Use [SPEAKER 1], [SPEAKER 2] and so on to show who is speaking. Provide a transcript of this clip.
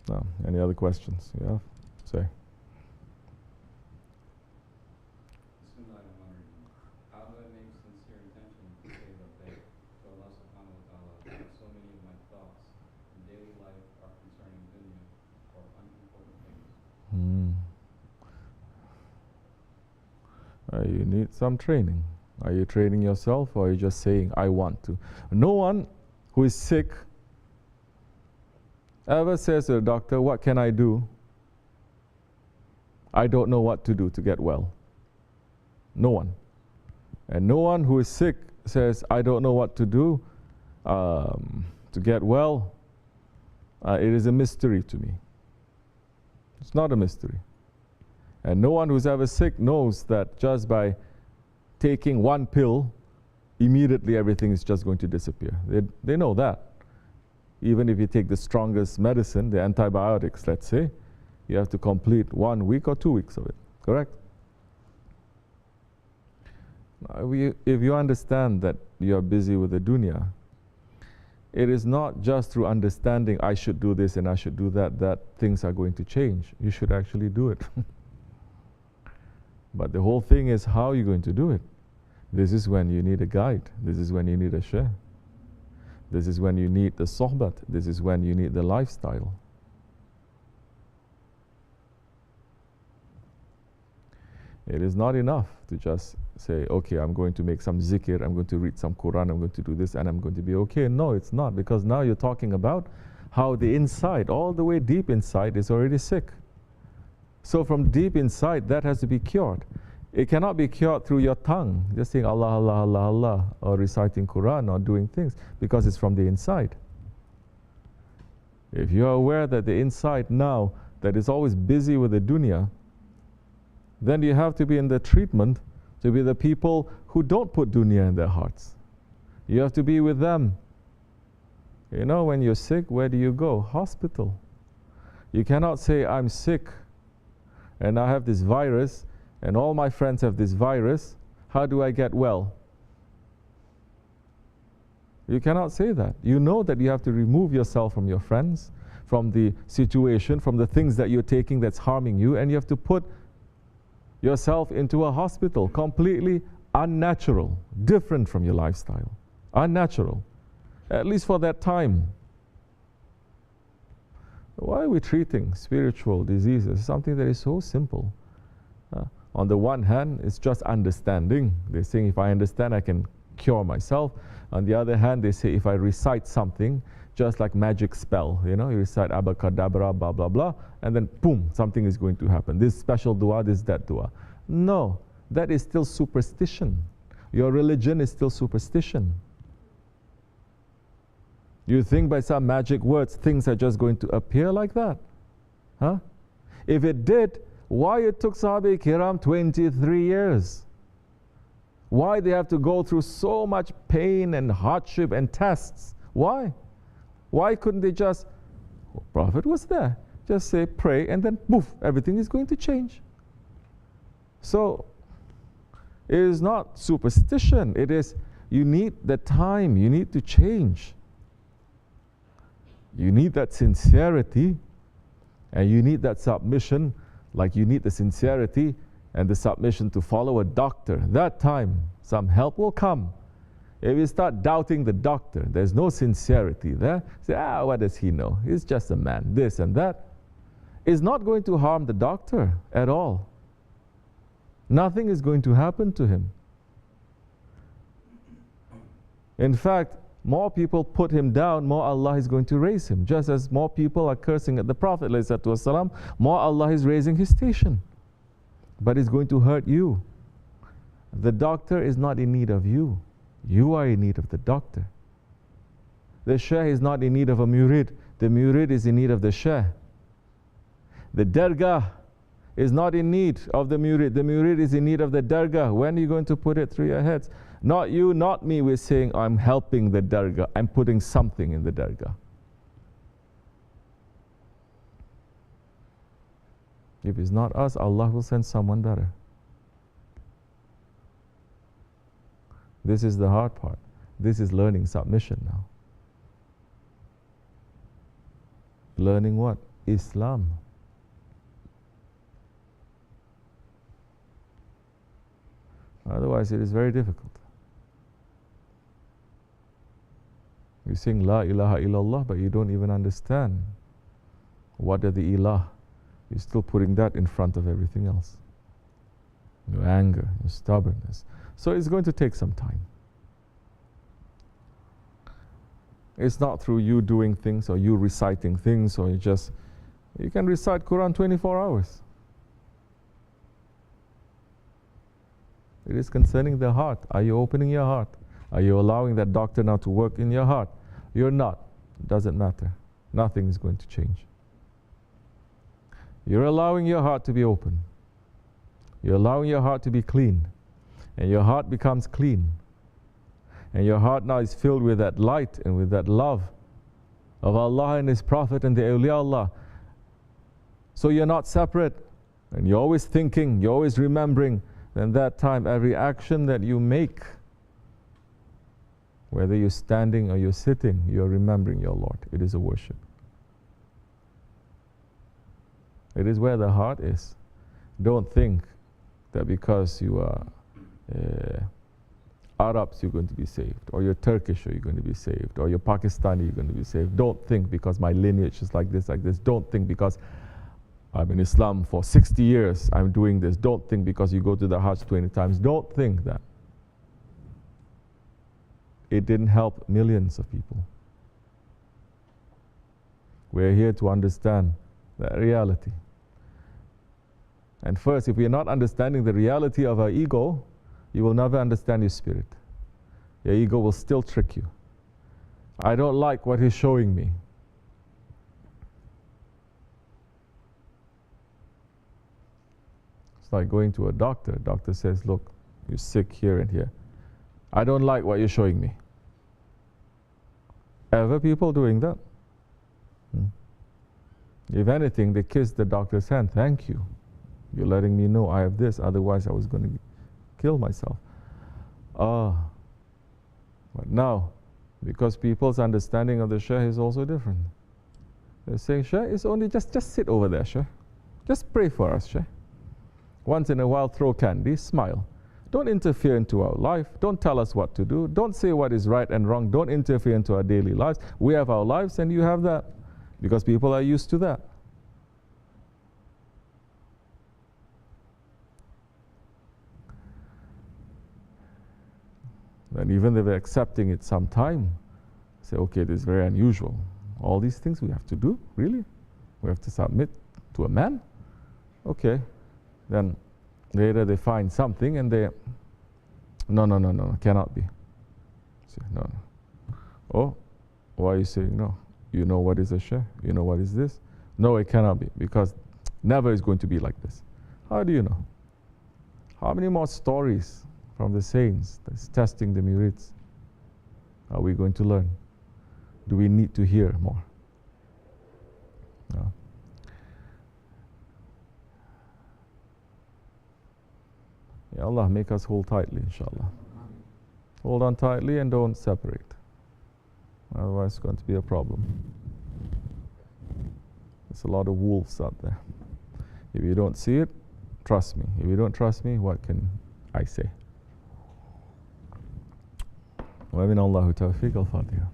[SPEAKER 1] No. Any other questions? Yeah? Say. You need some training. Are you training yourself, or are you just saying, I want to? No one who is sick ever says to the doctor, what can I do? I don't know what to do to get well. No one. And no one who is sick says, I don't know what to do to get well. It is a mystery to me. It's not a mystery. And no one who's ever sick knows that just by taking one pill, immediately everything is just going to disappear. They know that. Even if you take the strongest medicine, the antibiotics, let's say, you have to complete 1 week or 2 weeks of it, correct? If you understand that you are busy with the dunya, it is not just through understanding I should do this and I should do that, that things are going to change. You should actually do it. But the whole thing is how you're going to do it. This is when you need a guide. This is when you need a share. This is when you need the sohbat. This is when you need the lifestyle. It is not enough to just say, okay, I'm going to make some zikr, I'm going to read some Quran, I'm going to do this, and I'm going to be okay. No, it's not, because now you're talking about how the inside, all the way deep inside, is already sick. So from deep inside, that has to be cured. It cannot be cured through your tongue, just saying Allah, Allah, Allah, Allah, or reciting Quran, or doing things, because it's from the inside. If you are aware that the inside now, that is always busy with the dunya, then you have to be in the treatment to be the people who don't put dunya in their hearts. You have to be with them. You know, when you're sick, where do you go? Hospital. You cannot say, I'm sick, and I have this virus, and all my friends have this virus. How do I get well? You cannot say that. You know that you have to remove yourself from your friends, from the situation, from the things that you're taking that's harming you, and you have to put yourself into a hospital, completely unnatural, different from your lifestyle. Unnatural, at least for that time. Why are we treating spiritual diseases as something that is so simple? On the one hand, it's just understanding. They're saying, if I understand, I can cure myself. On the other hand, they say, if I recite something, just like magic spell, you know, you recite abacadabra, blah, blah, blah, and then boom, something is going to happen. This special dua, this, that dua. No, that is still superstition. Your religion is still superstition. You think by some magic words, things are just going to appear like that? Huh? If it did, why it took Sahaba Kiram 23 years? Why they have to go through so much pain and hardship and tests? Why? Why couldn't they just, Prophet was there, just say, pray, and then poof, everything is going to change. So, it is not superstition. It is, you need the time, you need to change. You need that sincerity, and you need that submission, like you need the sincerity and the submission to follow a doctor. That time, some help will come. If you start doubting the doctor, there's no sincerity there. Say, what does he know? He's just a man, this and that. It's not going to harm the doctor at all. Nothing is going to happen to him. In fact, more people put him down, more Allah is going to raise him. Just as more people are cursing at the Prophet ﷺ, more Allah is raising his station. But it's going to hurt you. The doctor is not in need of you. You are in need of the doctor. The Shaykh is not in need of a murid. The murid is in need of the Shaykh. The dargah is not in need of the murid. The murid is in need of the dargah. When are you going to put it through your heads? Not you, not me. We're saying, I'm helping the dargah. I'm putting something in the dargah. If it's not us, Allah will send someone better. This is the hard part. This is learning submission now. Learning what? Islam. Otherwise, it is very difficult. You sing La ilaha illallah, but you don't even understand what are the ilah. You're still putting that in front of everything else. Your anger, your stubbornness. So it's going to take some time. It's not through you doing things or you reciting things, or you can recite Quran 24 hours. It is concerning the heart. Are you opening your heart? Are you allowing that doctor now to work in your heart? You're not. It doesn't matter. Nothing is going to change. You're allowing your heart to be open. You're allowing your heart to be clean. And your heart becomes clean. And your heart now is filled with that light and with that love of Allah and His Prophet and the awliya Allah. So you're not separate. And you're always thinking, you're always remembering. And that time, every action that you make, whether you're standing or you're sitting, you're remembering your Lord. It is a worship. It is where the heart is. Don't think that because you are Arabs, you're going to be saved, or you're Turkish, or you're going to be saved, or you're Pakistani, you're going to be saved. Don't think because my lineage is like this, like this. Don't think because I'm in Islam for 60 years, I'm doing this. Don't think because you go to the Hajj 20 times. Don't think that. It didn't help millions of people. We're here to understand that reality. And first, if we're not understanding the reality of our ego, you will never understand your spirit. Your ego will still trick you. I don't like what he's showing me. It's like going to a doctor. Doctor says, look, you're sick here and here. I don't like what you're showing me. Ever people doing that? If anything, they kiss the doctor's hand. Thank you. You're letting me know I have this. Otherwise, I was going to kill myself. But now, because people's understanding of the Shaykh is also different. They're saying, Shaykh, it's only just sit over there, Shaykh. Just pray for us, Shaykh. Once in a while, throw candy, smile. Don't interfere into our life. Don't tell us what to do. Don't say what is right and wrong. Don't interfere into our daily lives. We have our lives and you have that. Because people are used to that. And even if they're accepting it some time, say, okay, this is very unusual. All these things we have to do? Really? We have to submit to a man? Okay. Then later they find something and they, no, cannot be. Say, no. Oh, why are you saying no? You know what is a Shaykh? You know what is this? No, it cannot be, because never is going to be like this. How do you know? How many more stories from the saints that's testing the murids are we going to learn? Do we need to hear more? No. Ya Allah, make us hold tightly, inshallah. Hold on tightly and don't separate. Otherwise, it's going to be a problem. There's a lot of wolves out there. If you don't see it, trust me. If you don't trust me, what can I say? وَمِنَ اللَّهُ تَوْفِيقَ الْفَاتِحَةِ